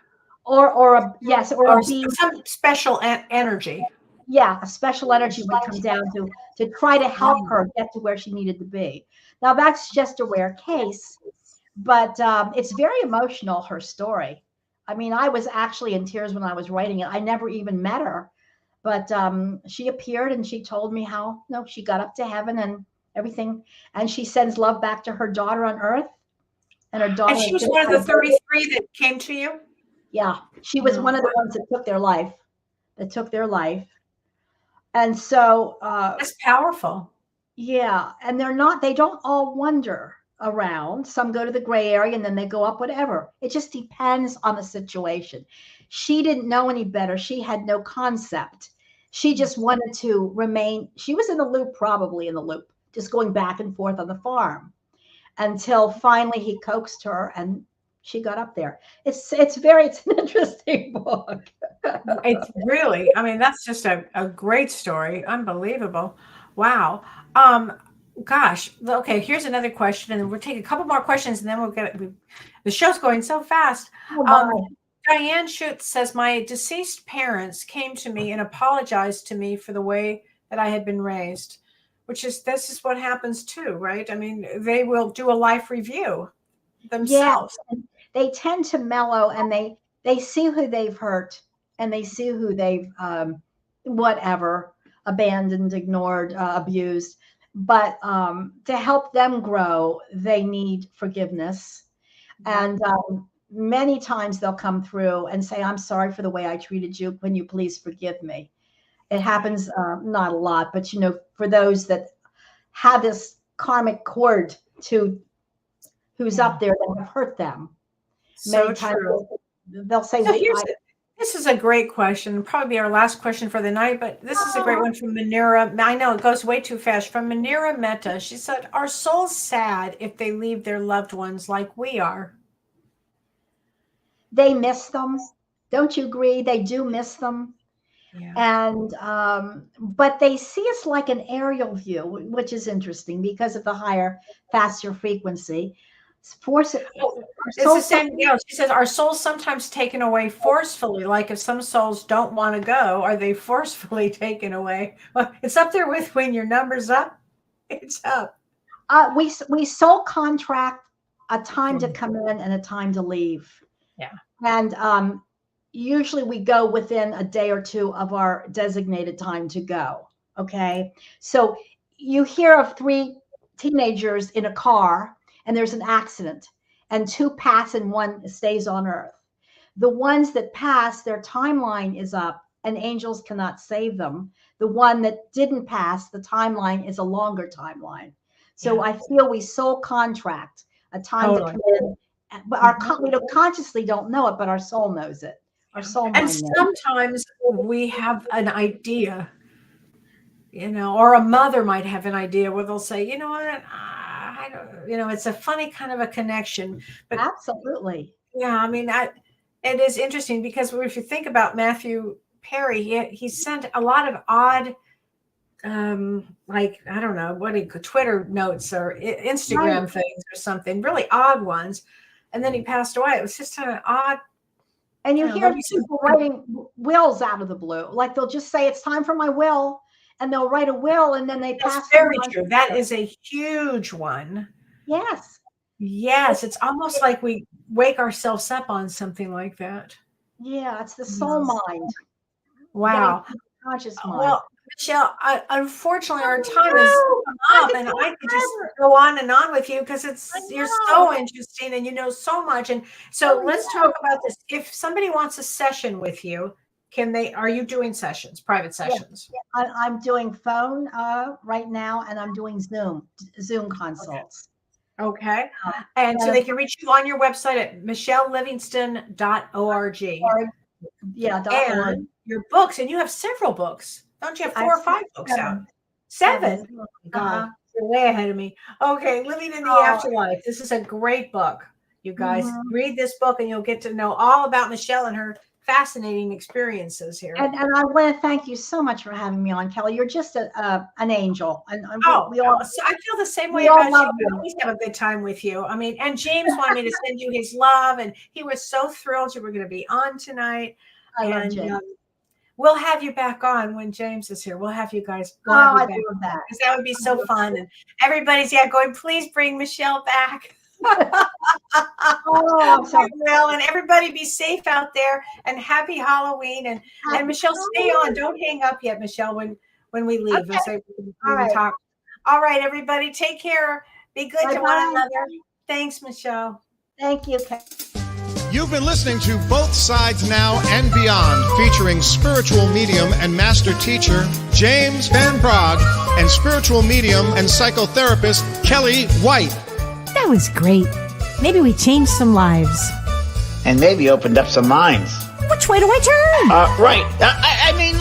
Or some special energy. Yeah, a special energy would come down to try to help her get to where she needed to be. Now, that's just a rare case, but it's very emotional, her story. I mean, I was actually in tears when I was writing it. I never even met her, but she appeared and she told me how she got up to heaven and everything. And she sends love back to her daughter on Earth. And her daughter. And she was one of the 33 that came to you? Yeah, she was one of the ones that took their life. And so that's powerful. Yeah. And they don't all wander around. Some go to the gray area and then they go up, whatever. It just depends on the situation. She didn't know any better. She had no concept. She just wanted to remain. She was probably in the loop, just going back and forth on the farm until finally he coaxed her and she got up there. It's an interesting book. It's really, I mean, that's just a great story. Unbelievable. Wow. Gosh. Okay. Here's another question, and we'll take a couple more questions, and then we'll get it. The show's going so fast. Diane Schutz says, my deceased parents came to me and apologized to me for the way that I had been raised, this is what happens too, right? I mean, they will do a life review themselves. Yes. They tend to mellow, and they see who they've hurt, and they see who they've whatever, abandoned, ignored, abused. But to help them grow, they need forgiveness. And many times they'll come through and say, I'm sorry for the way I treated you. Can you please forgive me? It happens, not a lot, but for those that have this karmic cord to who's up there that have hurt them. So true. They'll say, so this is a great question, probably our last question for the night, but this is a great one from Manira. I know it goes way too fast. From Manira Mehta, she said, are souls sad if they leave their loved ones like we are? They miss them. Don't you agree? They do miss them. Yeah. And but they see us like an aerial view, which is interesting because of the higher, faster frequency. It's the same. She says, are souls sometimes taken away forcefully? Like if some souls don't want to go, are they forcefully taken away? Well, it's up there with when your number's up. It's up. We soul contract a time to come in and a time to leave. Yeah. And usually we go within a day or two of our designated time to go. Okay. So you hear of 3 teenagers in a car and there's an accident and 2 pass and 1 stays on Earth. The ones that pass, their timeline is up and angels cannot save them. The one that didn't pass, the timeline is a longer timeline. So I feel we soul contract a time to come in, but we consciously don't know it, but our soul knows it. Our soul and sometimes we have an idea, or a mother might have an idea where they'll say, you know what, I don't, it's a funny kind of a connection. But absolutely. Yeah, I mean, it is interesting because if you think about Matthew Perry, he sent a lot of odd, like, I don't know, Twitter notes or Instagram things or something, really odd ones. And then he passed away. It was just kind of odd. And you hear people writing wills out of the blue. Like they'll just say, it's time for my will. And they'll write a will and then they pass. That's very true. That is a huge one. Yes. Yes. It's almost like we wake ourselves up on something like that. Yeah. It's the soul mind. Wow. Conscious mind. Well, Michele, unfortunately, our time is up, and I could just go on and on with you because you're so interesting and you know so much. And so let's talk about this. If somebody wants a session with you, are you doing sessions, private sessions? Yeah. I'm doing phone right now, and I'm doing Zoom consults. Okay. And so they can reach you on your website at michellelivingston.org. Yeah. And your books, and you have several books. Don't you have 4 or 5 books out? 7? Oh my God, you're way ahead of me. Okay, Living in the Afterlife. This is a great book. You guys read this book and you'll get to know all about Michele and her fascinating experiences here. And I want to thank you so much for having me on, Kellee. You're just an angel. And we all. So I feel the same way about you. I always have a good time with you. I mean, and James wanted me to send you his love, and he was so thrilled you were going to be on tonight. I love James. We'll have you back on when James is here. We'll have you guys. I love that. Because that would be so fun. And everybody's going, please bring Michele back. Well, and everybody be safe out there and happy Halloween. And Michele, stay on. Don't hang up yet, Michele, when we leave. Okay. So we talk. All right, everybody. Take care. Be good to one another. Thanks, Michele. Thank you. You've been listening to Both Sides Now and Beyond, featuring spiritual medium and master teacher James Van Praagh and spiritual medium and psychotherapist Kellee White. That was great. Maybe we changed some lives. And maybe opened up some minds. Which way do I turn? Right. I mean,